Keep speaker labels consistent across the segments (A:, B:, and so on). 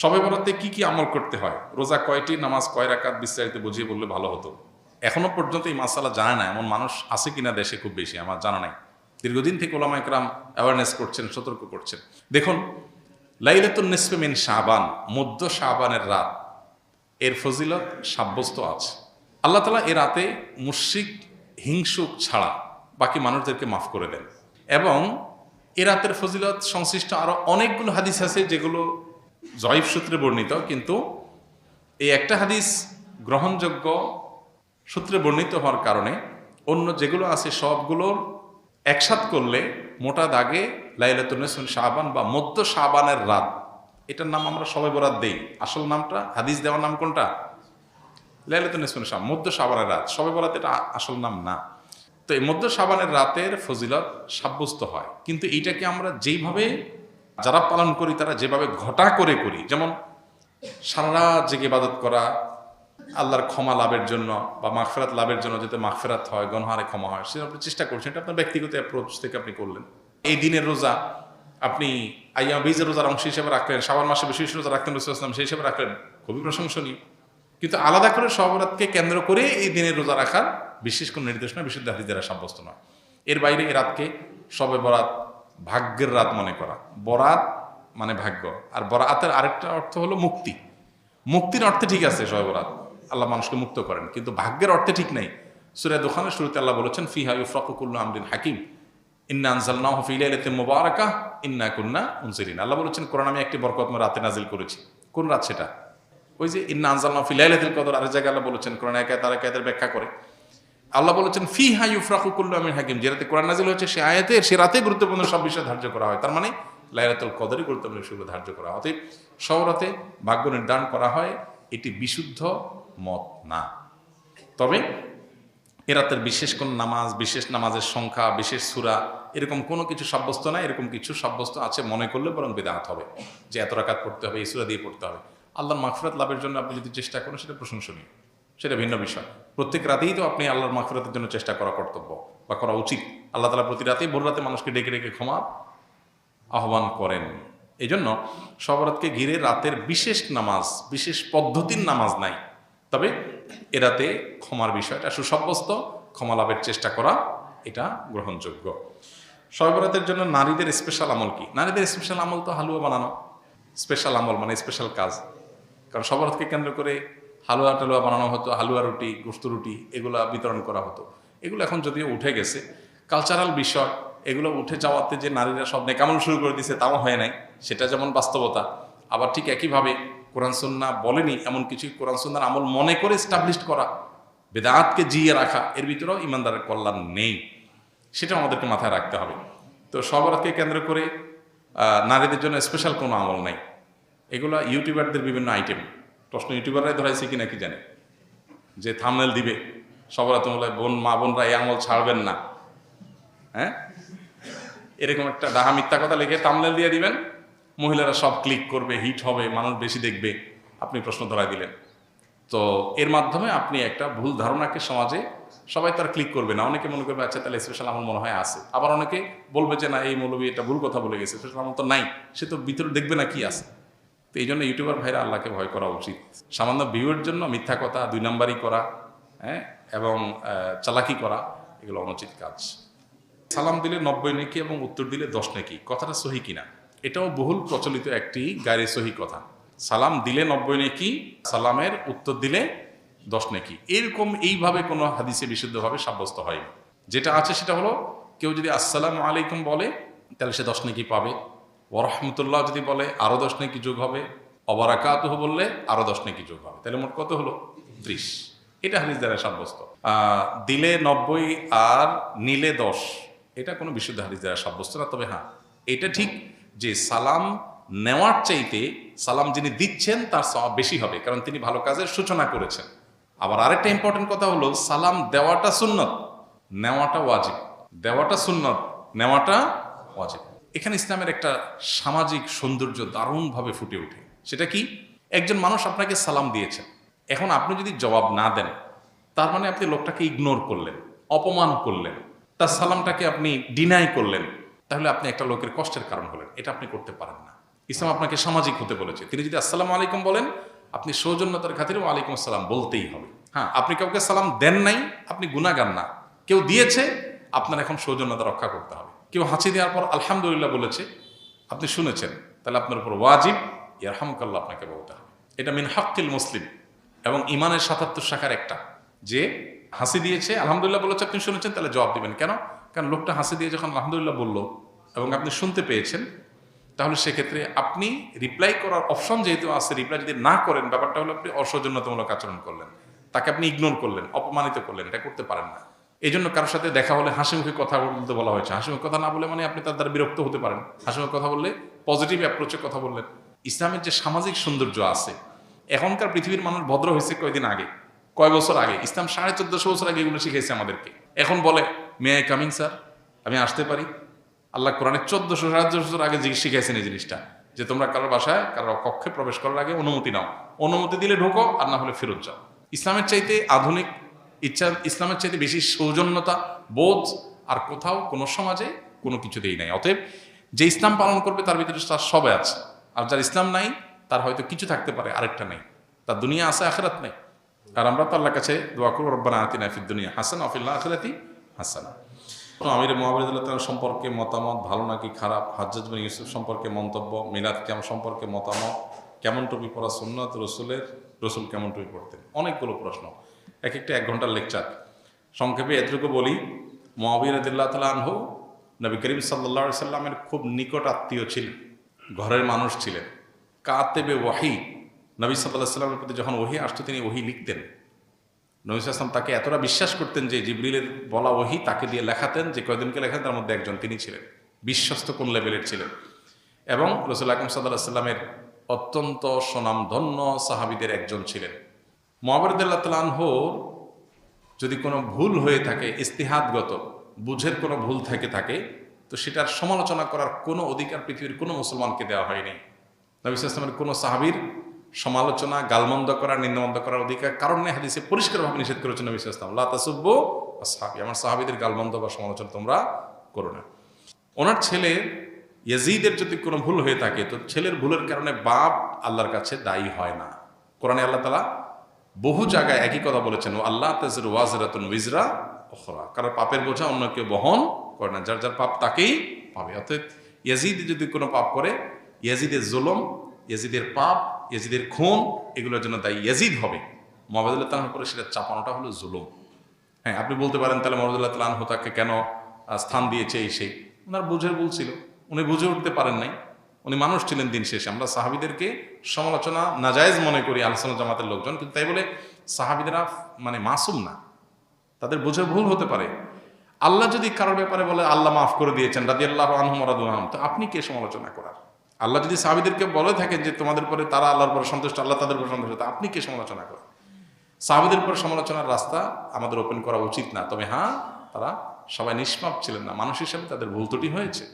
A: শবে বরাতে কি কি আমল করতে হয়, রোজা কয়টি, নামাজ কয় রাকাত, বিস্তারিত বুঝিয়ে বললে ভালো হতো। এখনো পর্যন্ত এই মাসালা জানে না এমন মানুষ আছে কিনা দেশে খুব বেশি, আমার জানা নাই। দীর্ঘদিন থেকে ওলামা ইকরাম অ্যাওয়ারনেস করছেন, সতর্ক করছেন। দেখুন, লাইলাতুন নিসফে মিন শাবান, মধ্য শাবানের রাত, এর ফজিলত সাব্যস্ত আছে। আল্লাহ তাআলা এ রাতে মুশরিক হিংসুক ছাড়া বাকি মানুষদেরকে মাফ করে দেন। এবং এ রাতের ফজিলত সংশ্লিষ্ট আরো অনেকগুলো হাদিস আছে যেগুলো জয়ীফ সূত্রে বর্ণিত, কিন্তু এই একটা হাদিস গ্রহণযোগ্য সূত্রে বর্ণিত হওয়ার কারণে অন্য যেগুলো আছে সবগুলোর একসাথ করলে মোটা দাগে লাইলাতুন নিসফে শাবান বা মধ্য শাবানের রাত, এটার নাম আমরা শবে বরাত দেই। আসল নামটা, হাদিস দেওয়ার নাম কোনটা? লাইলাতুন নিসফে শাবান, মধ্য শাবানের রাত। শবে বরাত এটা আসল নাম না। তো এই মধ্য শাবানের রাতের ফজিলত সাব্যস্ত হয়, কিন্তু এইটাকে আমরা যেইভাবে যারা পালন করি তারা যেভাবে ঘটা করে করি, যেমন সারা রাত জেগে ইবাদত করা আল্লাহর ক্ষমা লাভের জন্য বা মাগফিরাত লাভের জন্য, যাতে মাগফিরাত হয়, গুনাহের ক্ষমা হয়, সেটা আপনি চেষ্টা করছেন। এটা আপনার ব্যক্তিগত অ্যাপ্রোচ থেকে আপনি করলেন। এই দিনের রোজা আপনি আইয়াম বীজের রোজার অংশ হিসেবে রাখলেন, শাবান মাসে বিশেষ রোজা রাখলেন, রাসূলুল্লাহ সাল্লাল্লাহু আলাইহি ওয়াসাল্লাম সেই হিসেবে রাখলেন, খুবই প্রশংসনীয়। কিন্তু আলাদা করে শবে বরাতকে কেন্দ্র করে এই দিনের রোজা রাখার বিশেষ কোনো নির্দেশনা বিশুদ্ধ হাদিস দ্বারা সাব্যস্ত নয়। এর বাইরে এ রাতকে শবে বরাত, ভাগ্যের রাত মনে করা। বরাত মানে ভাগ্য, আর বরাতের আরেকটা অর্থ হলো মুক্তি। মুক্তির অর্থে ঠিক আছে শবে বরাত, আল্লাহ মানুষকে মুক্ত করেন, কিন্তু ভাগ্যের অর্থে ঠিক নেই। সূরা দুখানের শুরুতে আল্লাহ বলেছেন, ফিহা ইউফরাকু কুল্লু আমরিন হাকিম ইন্না আনজালনাহু ফি লাইলাতিন মুবারাকাহ ইন্না কুন্না মুনজিরিন। আল্লাহ বলেছেন, কোরআন আমি একটি বরকতময় রাতে নাজিল করেছি। কোন রাত সেটা? ওই যে ইন্না আনজালনাহু ফি লাইলাতিল কদর। আরেক জায়গায় আল্লাহ বলেছেন, কোরআন আয়াত আর আয়াতের ব্যাখ্যা করে আল্লাহ বলেছেন, ফিহা ইউফরাকু কুল্লু আমরিন হাকিম। যে রাতে কোরআন নাজিল হয়েছে সে আয়াতের সে রাতে গুরুত্বপূর্ণ সব বিষয় ধার্য করা হয়। তার মানে লাইলাতুল কদরে গুরুত্বপূর্ণ বিষয়গুলো ধার্য করা হয়। অতএব সব রাতে ভাগ্য নির্ধারণ করা হয়, এটি বিশুদ্ধ মত না। তবে এ রাতের বিশেষ কোন নামাজ, বিশেষ নামাজের সংখ্যা, বিশেষ সূরা, এরকম কোনো কিছু সাব্যস্ত নাই। এরকম কিছু সাব্যস্ত আছে মনে করলে বরং বিদআত হবে, যে এত রাকাত পড়তে হবে, এই সূরা দিয়ে পড়তে হবে। আল্লাহর মাগফিরাত লাভের জন্য আপনি যদি চেষ্টা করেন সেটা প্রশংসনীয়, সেটা ভিন্ন বিষয়। প্রত্যেক রাতেই তো আপনি আল্লাহর মাগফিরাতের জন্য চেষ্টা করা কর্তব্য বা করা উচিত। আল্লাহ তাআলা প্রতি রাতেই ভোর রাতে মানুষকে ডেকে ডেকে ক্ষমা আহ্বান করেন। এই জন্য শবে বরাতকে ঘিরে রাতের বিশেষ নামাজ, বিশেষ পদ্ধতির নামাজ নাই। তবে এ রাতে ক্ষমার বিষয়টা সুসাব্যস্ত, ক্ষমা লাভের চেষ্টা করা এটা গ্রহণযোগ্য। শবে বরাতের জন্য নারীদের স্পেশাল আমল কি? নারীদের স্পেশাল আমল তো হালুয়া বানানো। স্পেশাল আমল মানে স্পেশাল কাজ। কারণ শবে বরাতকে কেন্দ্র করে হালুয়া টালুয়া বানানো হতো, হালুয়া রুটি, গোশত রুটি এগুলা বিতরণ করা হতো। এগুলো এখন যদিও উঠে গেছে, কালচারাল বিষয়, এগুলো উঠে যাওয়াতে যে নারীরা সব নেকামল শুরু করে দিয়েছে তাও হয় নাই, সেটা যেমন বাস্তবতা। আবার ঠিক একইভাবে কোরআন সুন্নাহ বলেনি এমন কিছু কোরআন সুন্নাহর আমল মনে করে এস্টাবলিশড করা, বেদাতকে জিয়ে রাখা, এর ভিতরেও ইমানদারের কল্যাণ নেই। সেটা আমাদেরকে মাথায় রাখতে হবে। তো শবে বরাতকে কেন্দ্র করে নারীদের জন্য স্পেশাল কোনো আমল নাই। এগুলো ইউটিউবারদের বিভিন্ন আইটেম। প্রশ্ন ইউটিউবাররাই ধরাইছে কিনা কি জানে, যে থাম্বনেল দিবে শবে বরাত মা বোনরা এই আমল ছাড়বেন না, হ্যাঁ, এরকম একটা ডাহা মিথ্যা কথা লিখে থাম্বনেল দিয়ে দিবেন, মহিলারা সব ক্লিক করবে, হিট হবে, মানুষ বেশি দেখবে, আপনি প্রশ্ন ধরাই দিলেন। তো এর মাধ্যমে আপনি একটা ভুল ধারণাকে সমাজে, সবাই তার ক্লিক করবে না, অনেকে মনে করবে আচ্ছা তাহলে স্পেশাল আমল মনে হয় আছে, আবার অনেকে বলবে যে না এই মৌলবী এটা ভুল কথা বলে গেছে, স্পেশাল আমল তো নাই, সে তো ভিতরে দেখবে না কি আছে। তো এই জন্য ইউটিউবার ভাইরা আল্লাহকে ভয় করা উচিত। সামান্য ভিউয়ের জন্য মিথ্যা কথা, 2 নাম্বারই করা, হ্যাঁ, এবং চালাকি করা, এগুলো অনুচিত কাজ। সালাম দিলে 90 নেকি এবং উত্তর দিলে 10 নেকি, কথাটা সহি কিনা? এটাও বহুল প্রচলিত একটি গায়রে সহি কথা। সালাম দিলে 90 নেকি, সালামের উত্তর দিলে 10 নেকি, এরকম এইভাবে কোনো হাদিসে বিশুদ্ধভাবে সাব্যস্ত হয়নি। যেটা আছে সেটা হলো, কেউ যদি আসসালামু আলাইকুম বলে তাহলে সে 10 নেকি পাবে, ওয়া রাহমাতুল্লাহ যদি বলে আরো 10 নেকি যোগ হবে, ওয়া বারাকাতুহু বললে আরো 10 নেকি যোগ হবে, তাহলে মোট কত হলো? 30। এটা হাদিস দ্বারা সাব্যস্ত। দিলে 90 আর নিলে 10, এটা কোনো বিশুদ্ধ হাদিস দ্বারা সাব্যস্ত না। তবে হ্যাঁ, এটা ঠিক যে সালাম নেওয়ার চাইতে সালাম যিনি দিচ্ছেন তার সওয়াব বেশি হবে, কারণ তিনি ভালো কাজের সূচনা করেছেন। আবার আরেকটা ইম্পর্টেন্ট কথা হলো, সালাম দেওয়াটা সুন্নত, নেওয়াটা ওয়াজিব। দেওয়াটা সুন্নত, নেওয়াটা ওয়াজিব। এখানে ইসলামের একটা সামাজিক সৌন্দর্য দারুণভাবে ফুটে ওঠে। সেটা কি? একজন মানুষ আপনাকে সালাম দিয়েছেন, এখন আপনি যদি জবাব না দেন, তার মানে আপনি লোকটাকে ইগনোর করলেন, অপমান করলেন, তার সালামটাকে আপনি ডিনাই করলেন, তাহলে আপনি একটা লোকের কষ্টের কারণ হলেন। এটা আপনি করতে পারেন না। ইসলাম আপনাকে সামাজিক হতে বলেছে। তিনি যদি আসসালামু আলাইকুম বলেন, আপনি সৌজন্যতার খাতিরে ওয়ালাইকুম আসসালাম বলতেই হবে। হ্যাঁ, আপনি কাউকে সালাম দেন নাই, আপনি গুনাহগার না। কেউ দিয়েছে, আপনার এখন সৌজন্যতা রক্ষা করতে হবে। কেউ হাঁচি দেওয়ার পর আলহামদুলিল্লাহ বলেছে, আপনি শুনেছেন, তাহলে আপনার উপর ওয়াজিব ইয়ারহামুকাল্লাহ আপনাকে বলতে হবে। এটা মিন হাক্কিল মুসলিম এবং ইমানের ৭৭ শাখার একটা, যে হাসি দিয়েছে আলহামদুলিল্লাহ বলেছে, আপনি শুনেছেন, তাহলে জবাব দিবেন। কেন? কারণ লোকটা হাসি দিয়ে যখন আলহামদুলিল্লাহ বলল এবং আপনি শুনতে পেয়েছেন, তাহলে সেক্ষেত্রে আপনি রিপ্লাই করার অপশন যেহেতু আছে, রিপ্লাই যদি না করেন, ব্যাপারটা হলো আপনি অসৌজন্যতামূলক আচরণ করলেন, তাকে আপনি ইগনোর করলেন, অপমানিত করলেন। এটা করতে পারেন না। এই জন্য কারোর সাথে দেখা হলে হাসি মুখে কথা বলতে বলা হয়েছে। হাসি মুখে কথা না বলে মানে আপনি তার দ্বারা বিরক্ত হতে পারেন। হাসি মুখে কথা বললে পজিটিভ অ্যাপ্রোচে কথা বললেন। ইসলামের যে সামাজিক সৌন্দর্য আছে, এখনকার পৃথিবীর মানুষ ভদ্র হয়েছে কয়দিন আগে, কয় বছর আগে। ইসলাম 1450 বছর আগে এগুলো শিখেছে আমাদেরকে। এখন বলে মে আই কামিং স্যার, আমি আসতে পারি? আল্লাহ কোরআনে 1400-1450 বছর আগে শিখেছেন এই জিনিসটা, যে তোমরা কারোর বাসায় কারোর কক্ষে প্রবেশ করার আগে অনুমতি নাও, অনুমতি দিলে ঢোকো, আর না হলে ফেরত যাও। ইসলামের চাইতে আধুনিক ইসলামের চাইতে বেশি সৌজন্যতা বোধ আর কোথাও কোনো সমাজে কোনো কিছুতেই নাই। অতএব যে ইসলাম পালন করবে তার ভিতরে তার সবে আছে, আর যার ইসলাম নাই তার হয়তো কিছু থাকতে পারে, আরেকটা নেই। তার দুনিয়া আছে, আখিরাত নেই। আর আমরা তো আল্লাহর কাছে দোয়া করব, রব্বানা আতিনা ফিদ দুনিয়া হাসানা ওয়া ফিল আখিরাতি হাসানা। আমির মুআবিয়া রাদিয়াল্লাহু তাআলা সম্পর্কে মতামত, ভালো নাকি খারাপ? হাজ্জাজ বিন ইউসুফ সম্পর্কে মন্তব্য, মিলাদ কেমন সম্পর্কে মতামত, কেমন টুপি পরা সুন্নাত রসুল কেমন টুপি পরতেন? অনেকগুলো প্রশ্ন, এক একটা 1 ঘন্টার লেকচার। সংক্ষেপে এতটুকু বলি, মুআবিয়া রাদিয়াল্লাহু তাআলা আনহু নবী করিম সাল্লাল্লাহু আলাইহি সাল্লামের খুব নিকট আত্মীয় ছিলেন, ঘরের মানুষ ছিলেন। কাতেবে ওয়াহি, নবী সাল্লাল্লাহু আলাইহি সাল্লামের প্রতি যখন ওহী আসতো তিনি ওহী লিখতেন। নবী সাল্লাল্লাহু আলাইহি ওয়াসাল্লাম তাকে এতটা বিশ্বাস করতেন যে জিবরিলের বলা ওহী তাকে দিয়ে লেখাতেন, যে কয়দিনকে লেখাতেন তার মধ্যে একজন তিনি ছিলেন। বিশ্বস্ত কোন লেভেলের ছিলেন। এবং রাসূল আকরাম সাল্লাল্লাহু আলাইহি সাল্লামের অত্যন্ত সুনামধন্য সাহাবীদের একজন ছিলেন। মুআবিয়া রাদিয়াল্লাহু তাআলা আনহুর যদি কোনো ভুল হয়ে থাকে, ইস্তিহাদগত বুঝের কোনো ভুল থেকে থাকে, তো সেটার সমালোচনা করার কোনো অধিকার পৃথিবীর কোনো মুসলমানকে দেওয়া হয়নি। নবী সাল্লাল্লাহু আলাইহি ওয়াসাল্লামের কোনো সাহাবীর সমালোচনা, গালমন্দ করার, নিন্দমন্দ করার অধিকার কারণে হাদিসে পরিষ্কারভাবে নিষেধ করেছেন নবী সাল্লাল্লাহু আলাইহি ওয়াসাল্লাম, লা তাসুব্বু আসহাবি, আমার সাহাবীদের গালমন্দ বা সমালোচনা তোমরা করো না। ওনার ছেলে ইয়াজিদের যদি কোনো ভুল হয়ে থাকে, তো ছেলের ভুলের কারণে বাপ আল্লাহর কাছে দায়ী হয় না। কোরআনে আল্লাহ তাআলা বহু জায়গায় একই কথা বলেছেন, ও আল্লাহ তাযিরু ওয়াজিরাতুন উযরা উখরা, কারণ পাপের বোঝা অন্য কেউ বহন করে না, যার যার পাপ তাকেই পাবে। অর্থাৎ ইয়াজিদ যদি কোনো পাপ করে, ইয়াজিদের জুলুম, ইয়াজিদের পাপ, ইয়াজিদের খুন, এগুলোর জন্য দায়ী ইয়াজিদ হবে। মুআবিয়া রাদিয়াল্লাহু তাআলার উপরে সেটা চাপানোটা হলো জুলুম। হ্যাঁ, আপনি বলতে পারেন তাহলে মুআবিয়া রাদিয়াল্লাহু তাআলা আনহু তাকে কেন স্থান দিয়েছে এই সেই? ওনার বুঝের ভুল ছিল, উনি বুঝে উঠতে পারেন নাই। উনি মানুষ ছিলেন দিন শেষে। আমরা সাহাবীদেরকে সমালোচনা নাজায়েজ মনে করি আহলে জামাতের লোকজন, কিন্তু তাই বলে সাহাবীদেরা মানে মাসুম না, তাদের বুঝে ভুল হতে পারে। আল্লাহ যদি কারোর ব্যাপারে বলে আল্লাহ মাফ করে দিয়েছেন, রাদিয়াল্লাহু আনহুম ওয়া রাদু আনহুম, তো আপনি কে সমালোচনা করার? আল্লাহ যদি সাহাবীদেরকে বলে থাকেন যে তোমাদের পরে তারা আল্লাহর পরে সন্তুষ্ট, আল্লাহ তাদের পরে সন্তুষ্ট, তো আপনি কে সমালোচনা করেন? সাহাবীদের পর সমালোচনার রাস্তা আমাদের ওপেন করা উচিত না। তবে হ্যাঁ, তারা সবাই নিষ্পাপ ছিলেন না, মানুষ হিসেবে তাদের ভুল ত্রুটি হয়েছে।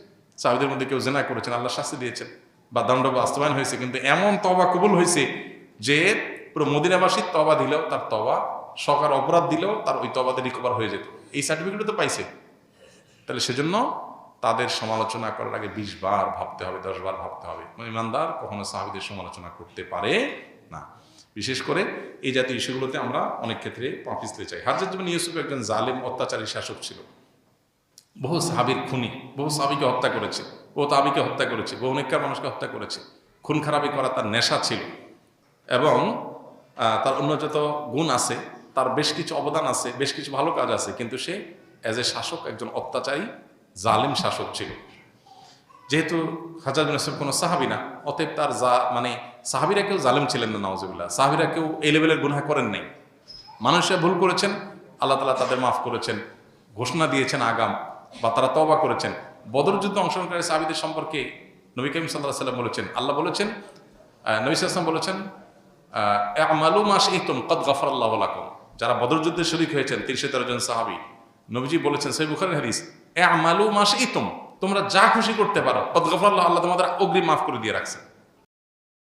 A: সাহাবীদের মধ্যে কেউ জিনা করেছেন, আল্লাহ শাস্তি দিয়েছেন বা দণ্ড বাস্তবায়ন হয়েছে, কিন্তু এমন তওবা কবুল হয়েছে যে পুরো মদিনাবাসীর তওবা দিলেও তার তওবা, সকার অপরাধ দিলেও তার ওই তওবাতে রিকভার হয়ে যেত। এই সার্টিফিকেটও তো পাইছে। তাহলে সেজন্য তাদের সমালোচনা করার আগে 20 বার ভাবতে হবে, 10 বার ভাবতে হবে। ইমানদার কখনো সাহাবীদের সমালোচনা করতে পারে না। বিশেষ করে এই জাতীয় ইস্যুগুলোতে আমরা অনেক ক্ষেত্রে পা পিছলে চাই। হাজ্জাজ বিন ইউসুফ একজন জালেম, অত্যাচারী শাসক ছিল। বহু সাহাবীর খুনি, বহু সাহাবীকে হত্যা করেছে, বহু তাবিকে হত্যা করেছে, বহু নেককার মানুষকে হত্যা করেছে। খুন খারাপি করা তার নেশা ছিল এবং তার অন্য যত গুণ আছে, তার বেশ কিছু অবদান আছে, বেশ কিছু ভালো কাজ আছে, কিন্তু সে অ্যাজ এ শাসক একজন অত্যাচারী জালিম শাসক ছিল। যেহেতু হাজ্জাজ বিন ইউসুফ কোনো সাহাবী না, অতএব তার মানে সাহাবীরা কেউ জালিম ছিলেন না, নাউজুবিল্লাহ। সাহাবীরা কেউ এই লেভেলের গুনাহ করেন নাই। মানুষরা ভুল করেছেন, আল্লাহ তাআলা তাদের মাফ করেছেন, ঘোষণা দিয়েছেন আগাম, বা তারা তওবা করেছেন। বদর যুদ্ধে অংশগ্রহণকারী সাহাবীদের সম্পর্কে নবী করিম সাল্লাল্লাহু আলাইহি ওয়াসাল্লাম বলেছেন, আল্লাহ বলেছেন, নবী সাল্লাল্লাহু আলাইহি ওয়াসাল্লাম বলেছেন, আমালু মা শি'তুম ক্বাদ গাফারাল্লাহু লাকুম। যারা বদর যুদ্ধে শরীক হয়েছেন ৩১৩ জন সাহাবী, নবীজি বলেছেন, সহিহ বুখারীর হাদিস, আমালু মা শি'তুম, তোমরা যা খুশি করতে পারো, ক্বাদ গাফারাল্লাহু, আল্লাহ তোমাদের অগ্রিম মাফ করে দিয়ে রাখছেন।